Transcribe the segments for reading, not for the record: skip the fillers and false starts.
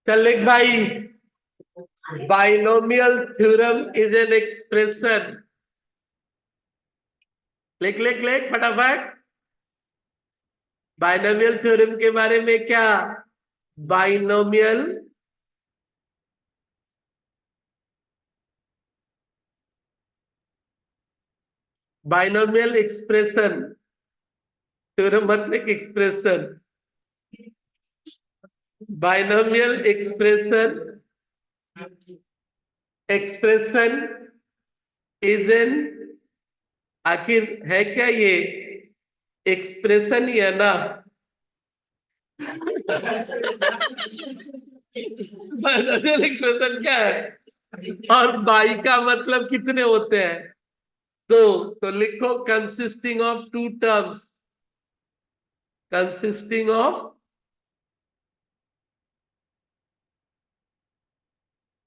चल लिख भाई, binomial theorem is an expression. लिख लिख लिख फटाफट। बाइनोमियल थ्योरम के बारे में क्या? बाइनोमियल बाइनोमियल एक्सप्रेशन, थ्योरम मतलब expression. Binomial expression, expression is an, आखिर है क्या ये? एक्सप्रेशन ही है ना? बाइनोमियल एक्सप्रेशन क्या है? और बाई का मतलब कितने होते हैं? दो। तो लिखो consisting of two terms, consisting of,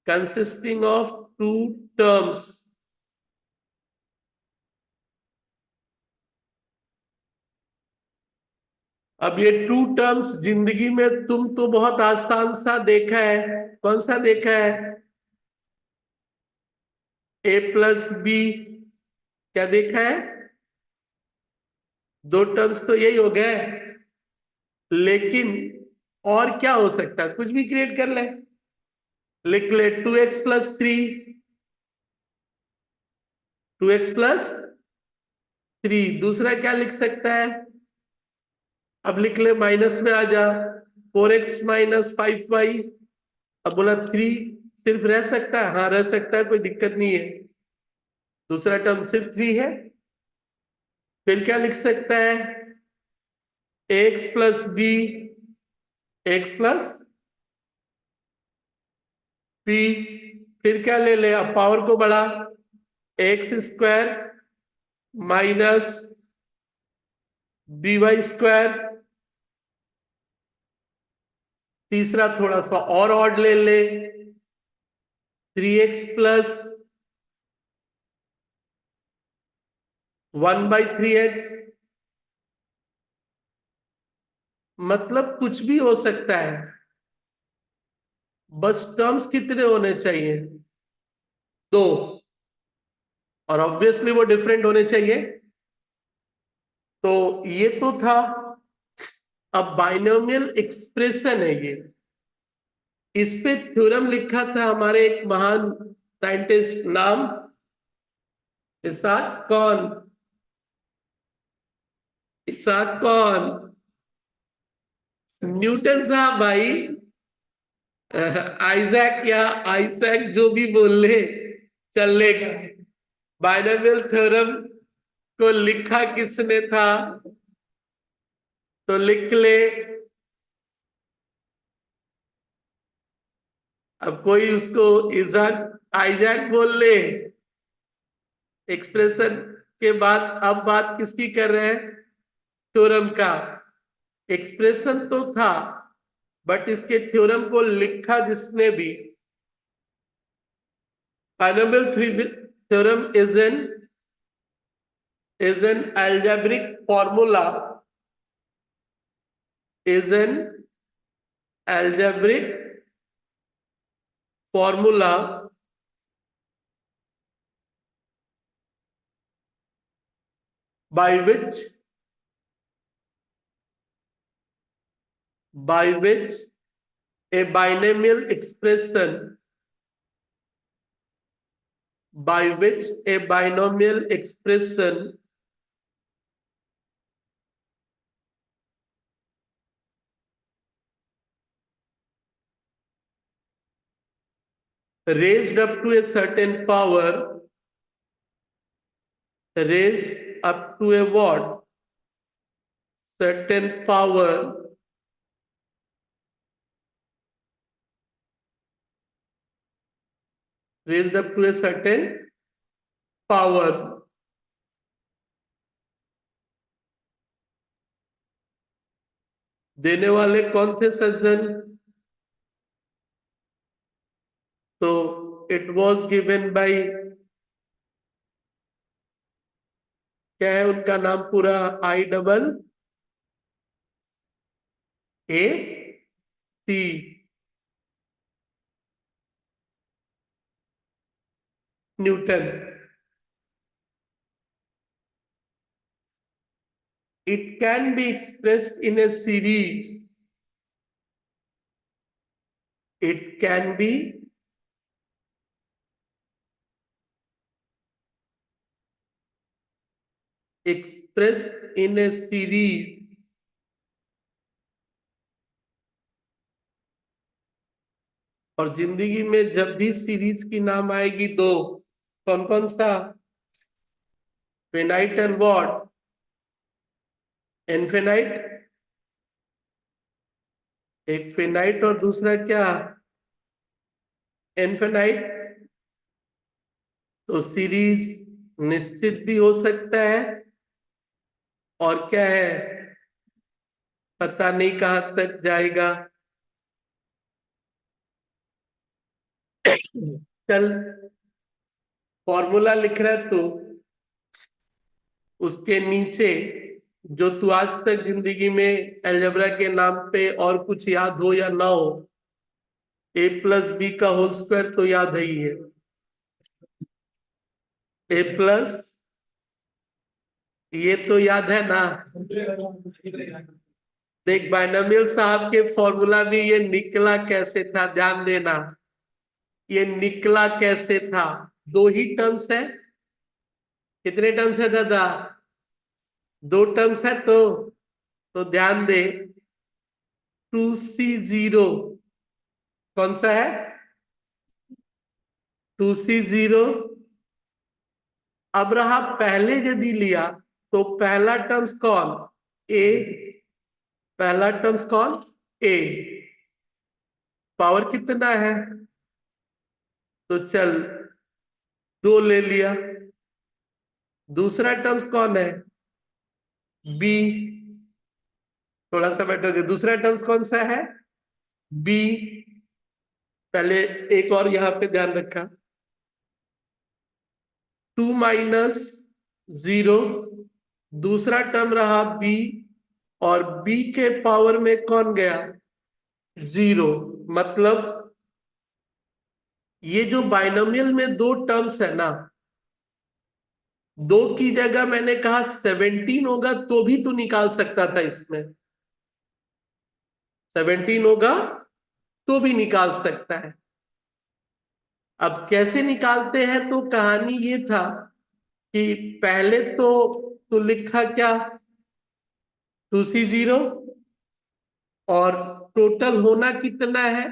consisting of two terms. अब ये टू टर्म्स जिंदगी में तुम तो बहुत आसान सा देखा है। कौन सा देखा है? ए प्लस बी। क्या देखा है? दो टर्म्स तो यही हो गए। लेकिन और क्या हो सकता है? कुछ भी क्रिएट कर ले। लिख ले 2x+3, 2x+3। दूसरा क्या लिख सकता है? अब लिख ले, माइनस में आ जा, 4x-5y। अब बोला 3 सिर्फ रह सकता है? हाँ रह सकता है, कोई दिक्कत नहीं है। दूसरा टर्म सिर्फ 3 है। फिर क्या लिख सकता है? x+b, x+b। फिर क्या ले ले? अब पावर को बढ़ा, x² माइनस by²। तीसरा थोड़ा सा और ऑड ले ले, 3x+1/3x। मतलब कुछ भी हो सकता है, बस टर्म्स कितने होने चाहिए? दो। और ऑब्वियसली वो डिफरेंट होने चाहिए। तो ये तो था। अब बाइनोमियल एक्सप्रेशन है ये। इस पे थ्योरम लिखा था हमारे एक महान साइंटिस्ट, नाम इसाक कौन? इसाक कौन? न्यूटन साहब भाई। आइजैक या आइजैक जो भी बोल ले चलेगा। बाइनोमियल थ्योरम को लिखा किसने था? तो लिख ले। अब कोई उसको इजाक आइजैक बोल ले एक्सप्रेशन के बाद। अब बात किसकी कर रहे हैं? थ्योरम का। एक्सप्रेशन तो था, बट इसके थ्योरम को लिखा जिसने भी। Binomial theorem is an algebraic formula, is an algebraic formula by which a binomial expression, by which a binomial expression raised up to a certain power, raised up to a what? Certain power, raised up to a certain power। देने वाले कौन थे सज्जन? तो it was given by, क्या है उनका नाम पूरा? I double A T Newton. It can be expressed in a series. It can be expressed in a series. और जिंदगी में जब भी सीरीज की नाम आएगी दो, कौन कौन सा? Finite and what? इनफिनाइट। एक फिनाइट और दूसरा क्या? इनफिनाइट। तो सीरीज निश्चित भी हो सकता है, और क्या है, पता नहीं कहां तक जाएगा। चल, फॉर्मूला लिख रहा है तो उसके नीचे जो तू आज तक जिंदगी में अलजेब्रा के नाम पे और कुछ याद हो या ना हो, ए प्लस बी का होल स्क्वायर तो याद है ही है। ए प्लस, ये तो याद है ना? देख बायनोमियल साहब के फॉर्मूला भी ये निकला कैसे था, ध्यान देना। ये निकला कैसे था? दो ही टर्म्स है। कितने टर्म्स है दादा? दो टर्म्स है तो ध्यान दे। 2C0 कौन सा है? 2C0। अब रहा पहले यदि लिया तो पहला टर्म्स कौन? ए। पहला टर्म्स कौन? ए। पावर कितना है? तो चल, दो ले लिया। दूसरा टर्म्स कौन है? बी। थोड़ा सा बैठो, दूसरा टर्म्स कौन सा है? बी। पहले एक और यहां पे ध्यान रखा, 2 - 0। दूसरा टर्म रहा बी, और बी के पावर में कौन गया? 0। मतलब ये जो बाइनोमियल में दो टर्म्स है ना, दो की जगह मैंने कहा 17 होगा तो भी तू निकाल सकता था इसमें। 17 होगा तो भी निकाल सकता है। अब कैसे निकालते हैं? तो कहानी ये था कि पहले तो लिखा क्या? 2C0। और टोटल होना कितना है?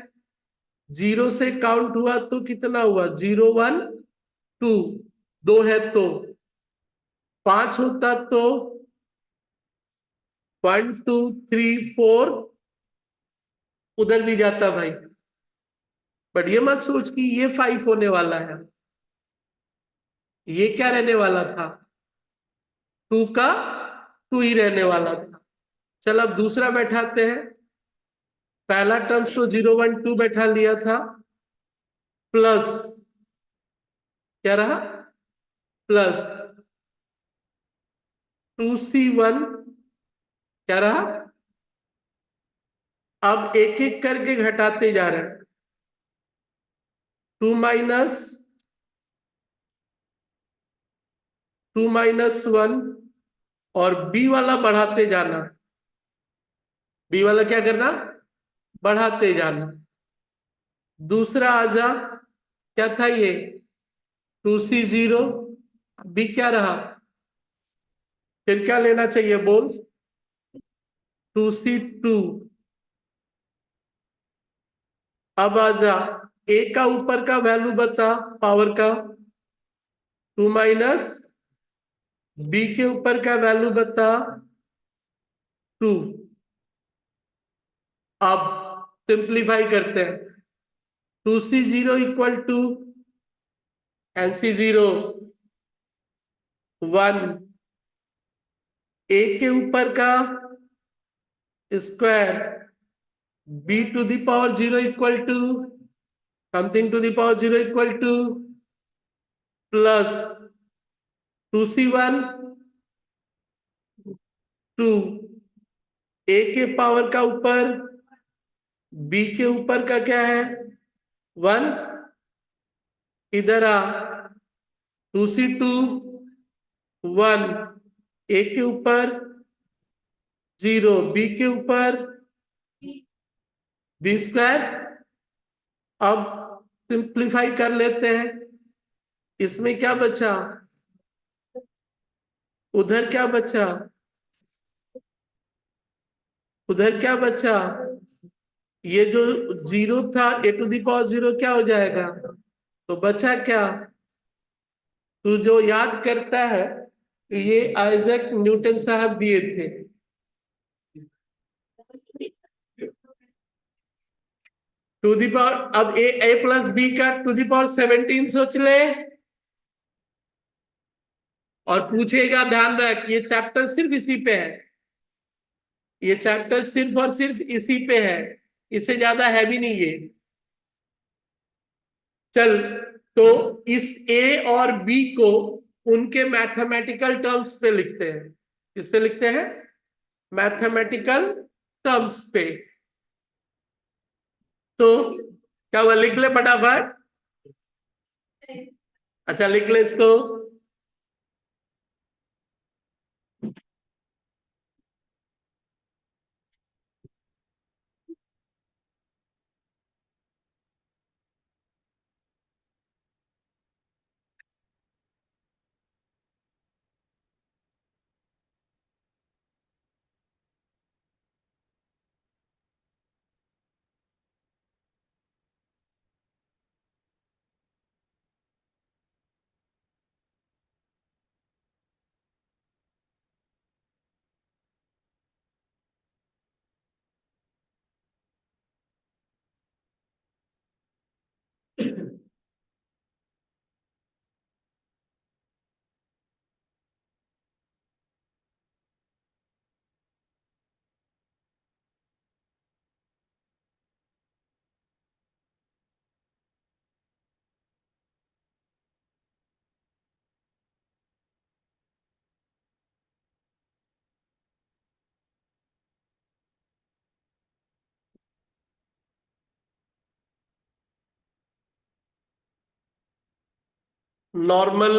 0 से काउंट हुआ तो कितना हुआ? 0 1 2। दो है तो 5 होता तो 1 2 3 4 उधर भी जाता भाई। बट ये मत सोच कि ये 5 होने वाला है, ये क्या रहने वाला था? 2 का 2 ही रहने वाला था। चल अब दूसरा बैठाते हैं। पहला टर्म तो 0 1 2 बैठा लिया था, प्लस क्या रहा? प्लस 2C1 क्या रहा? अब एक एक करके घटाते जा रहे हैं। 2 - 1 और बी वाला बढ़ाते जाना। बी वाला क्या करना? बढ़ाते जाना। दूसरा आजा, क्या था ये? 2C0। बी क्या रहा? फिर क्या लेना चाहिए बोल? 2C2। अब आजा, ए का ऊपर का वैल्यू बता, पावर का। 2 - बी के ऊपर का वैल्यू बता, 2। अब सिंप्लीफाई करते हैं। 2C0 equal to NC0 1। ए के ऊपर का square, B to the power 0 equal to something to the power 0 equal to plus 2C1 2। A के पावर का ऊपर बी के ऊपर का क्या है 1, इधर आ 2c2 1, ए के ऊपर 0, बी के ऊपर बी स्क्वायर। अब सिंप्लीफाई कर लेते हैं, इसमें क्या बचा, उधर क्या बचा, उधर क्या बचा, ये जो 0 था a⁴ क्या हो जाएगा, तो बचा क्या, तू जो याद करता है ये आइजैक न्यूटन साहब दिए थे, टू दी पावर, अब ए प्लस बी का टू दी पावर 17 सोच ले, और पूछेगा, ध्यान रख ये चैप्टर सिर्फ इसी पे है, ये चैप्टर सिर्फ और सिर्फ इसी पे है, इससे ज्यादा है भी नहीं ये। चल, तो इस ए और बी को उनके मैथमेटिकल टर्म्स पे लिखते हैं, किस पे लिखते हैं, मैथमेटिकल टर्म्स पे। तो क्या हुआ, लिख ले फटाफट, अच्छा लिख ले इसको। Normal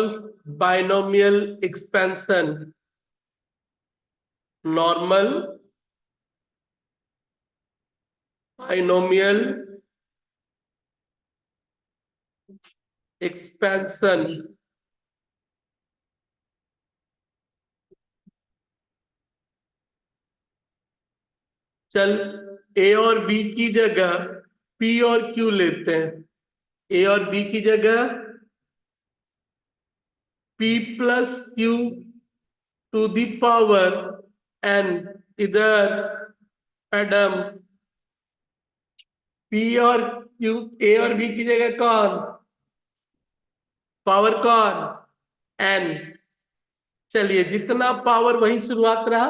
binomial expansion, normal binomial expansion, चल ए और बी की जगह पी और क्यू लेते हैं, ए और बी की जगह P plus Q to the power N, इधर मैडम पी और क्यू, ए और बी की जगह कौन, पावर कौन, एन। चलिए जितना पावर वही शुरुआत रहा,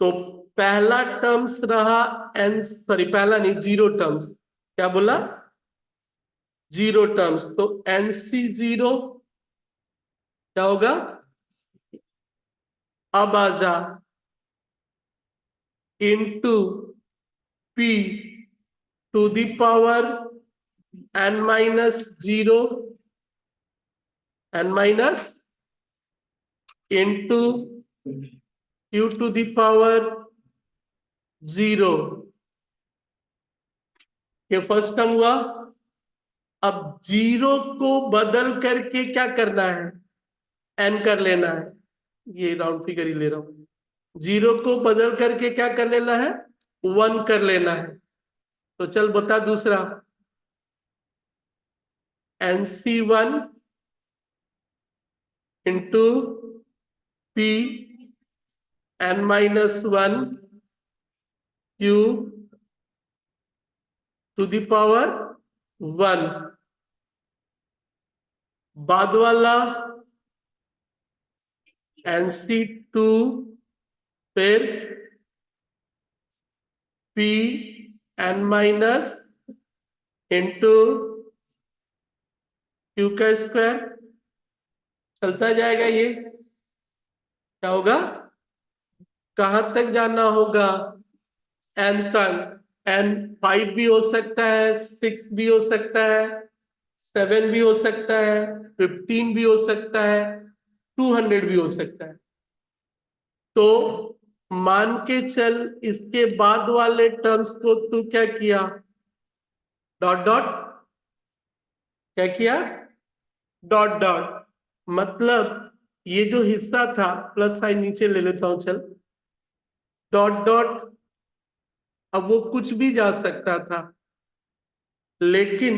तो पहला टर्म्स रहा एन, सॉरी पहला नहीं, जीरो टर्म्स, क्या बोला, जीरो टर्म्स, तो एनसी जीरो क्या होगा, अब आजा into P to the power N minus zero, N minus into Q to the power zero, ये फर्स्ट टर्म हुआ। अब जीरो को बदल करके क्या करना है, एन कर लेना है, ये राउंड फिगर ही ले रहा हूं, जीरो को बदल करके क्या कर लेना है, 1 कर लेना है। तो चल बता दूसरा, NC1 into P n-1 Q to the power 1, बाद वाला NC2 फिर पी n- इंटू क्यू का स्क्वायर, चलता जाएगा ये, क्या होगा, कहां तक जाना होगा, एन तक, एन 5 भी हो सकता है, 6 भी हो सकता है, 7 भी हो सकता है, 15 भी हो सकता है, 200 भी हो सकता है। तो मान के चल इसके बाद वाले टर्म्स को तू क्या किया, डॉट डॉट, क्या किया, डॉट डॉट। मतलब ये जो हिस्सा था, प्लस साइन नीचे ले लेता हूं चल, डॉट डॉट, अब वो कुछ भी जा सकता था, लेकिन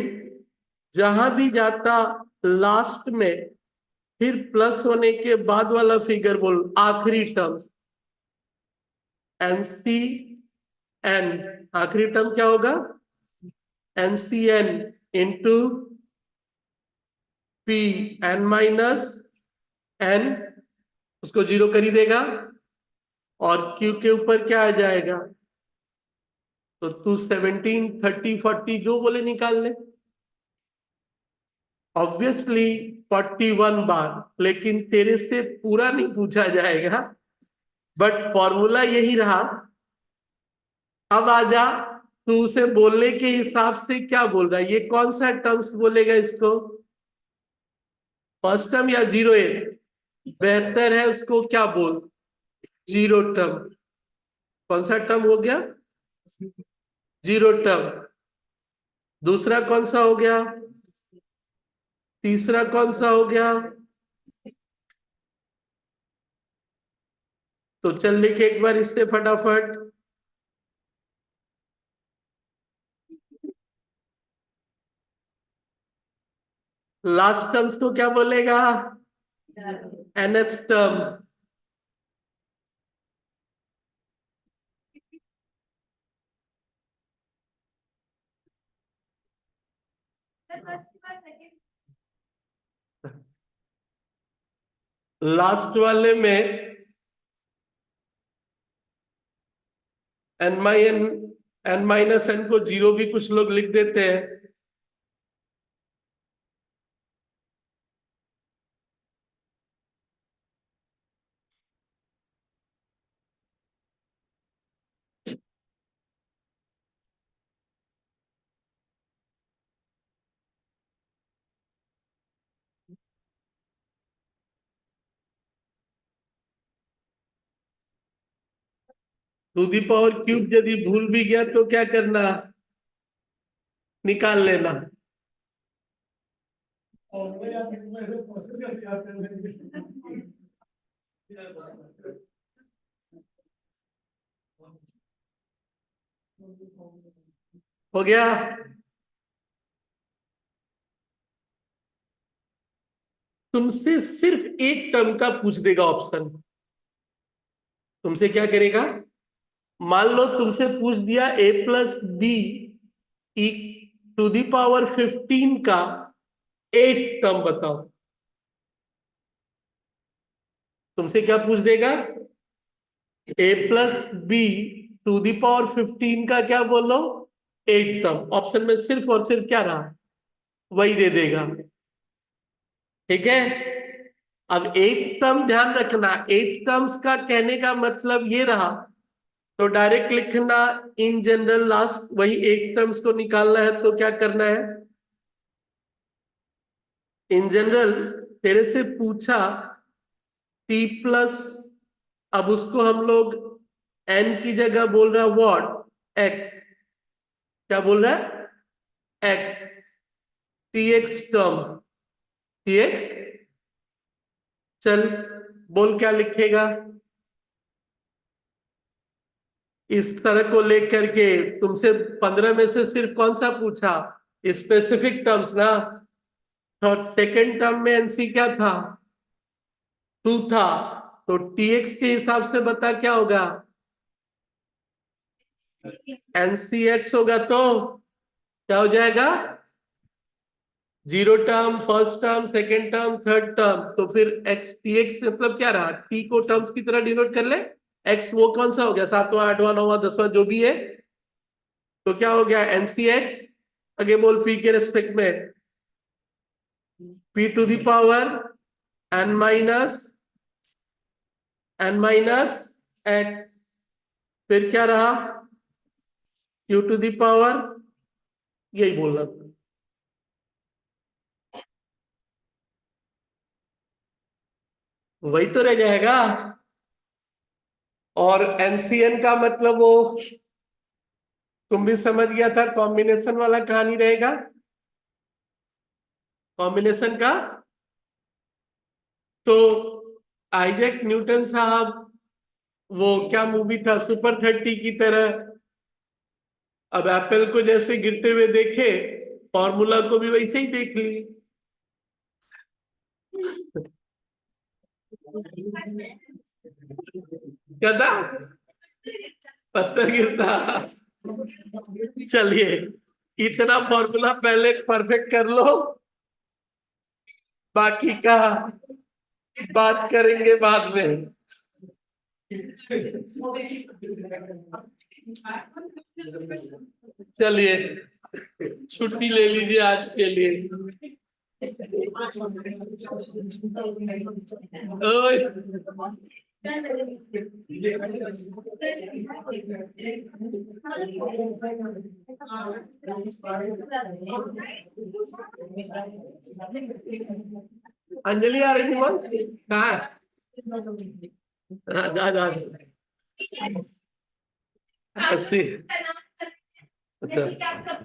जहां भी जाता लास्ट में फिर प्लस होने के बाद वाला फिगर बोल, आखिरी टर्म एनसी एन, आखिरी टर्म क्या होगा, NCN into P N minus N, उसको जीरो कर ही देगा, और क्यू के ऊपर क्या आ जाएगा, तो तू 17, 30, 40 जो बोले निकाल ले। ऑब्वियसली 41 बार, लेकिन तेरे से पूरा नहीं पूछा जाएगा, बट फॉर्मूला यही रहा। अब आजा, तू उसे बोलने के हिसाब से क्या बोल रहा है, ये कौन सा टर्म्स बोलेगा इसको, फर्स्ट टर्म या जीरो एट, बेहतर है उसको क्या बोल, जीरो टर्म। कौन सा टर्म हो गया, जीरो टर्म। दूसरा कौन सा हो गया, तीसरा कौन सा हो गया, तो चल लिखे एक बार इससे फटाफट। लास्ट टर्म्स को क्या बोलेगा, nth टर्म। लास्ट वाले में एन माइनस एन को जीरो भी कुछ लोग लिख देते हैं, टू दी पावर क्यूब यदि भूल भी गया तो क्या करना, निकाल लेना। हो गया। तुमसे सिर्फ एक टर्म का पूछ देगा ऑप्शन, तुमसे क्या करेगा, मान लो तुमसे पूछ दिया ए प्लस बी ई टू दी पावर 15 का एट टर्म बताओ, तुमसे क्या पूछ देगा, a plus b to the power 15 का क्या बोलो, एट टर्म। ऑप्शन में सिर्फ और सिर्फ क्या रहा, वही दे देगा, ठीक है। अब एट टर्म ध्यान रखना, एट टर्म्स का कहने का मतलब ये रहा, तो डायरेक्ट लिखना इन जनरल लास्ट वही एट टर्म्स को निकालना है, तो क्या करना है, इन जनरल तेरे से पूछा टी प्लस, अब उसको हम लोग एन की जगह बोल रहा है व्हाट, एक्स, क्या बोल रहा है, x, T x term, T x, चल बोल क्या लिखेगा, इस तरह को लेकर के तुमसे 15 में से सिर्फ कौन सा पूछा, स्पेसिफिक टर्म्स ना। थर्ड सेकेंड टर्म में एनसी क्या था, टू था, तो टीएक्स के हिसाब से बता क्या होगा, एनसीएक्स होगा, तो क्या हो जाएगा, zero term, first term, second term, third term, तो फिर एक्स टी एक्स मतलब क्या रहा, टी को टर्म्स की तरह डिनोट कर ले, एक्स वो कौन सा हो गया, सातवां आठवां नौवां दसवां जो भी है, तो क्या हो गया एनसीएक्स, आगे बोल पी के रेस्पेक्ट में, P to the power N minus X, फिर क्या रहा, q टू द पावर, यही बोलना था। वही तो रह जाएगा। और एनसीएन का मतलब वो तुम भी समझ गया था, कॉम्बिनेशन वाला कहानी रहेगा, कॉम्बिनेशन का। तो आइजैक न्यूटन साहब, वो क्या मूवी था, सुपर 30 की तरह, अब एप्पल को जैसे गिरते हुए देखे, फॉर्मूला को भी वैसे ही देख ली। गधा पत्थर गिरता। चलिए, इतना फॉर्मूला पहले परफेक्ट कर लो, बाकी का बात करेंगे बाद में। चलिए, छुट्टी ले लीजिए आज के लिए। ओए, अंजलि आ रही थी, बोल कहाँ है? हाँ, जा 80। अच्छा।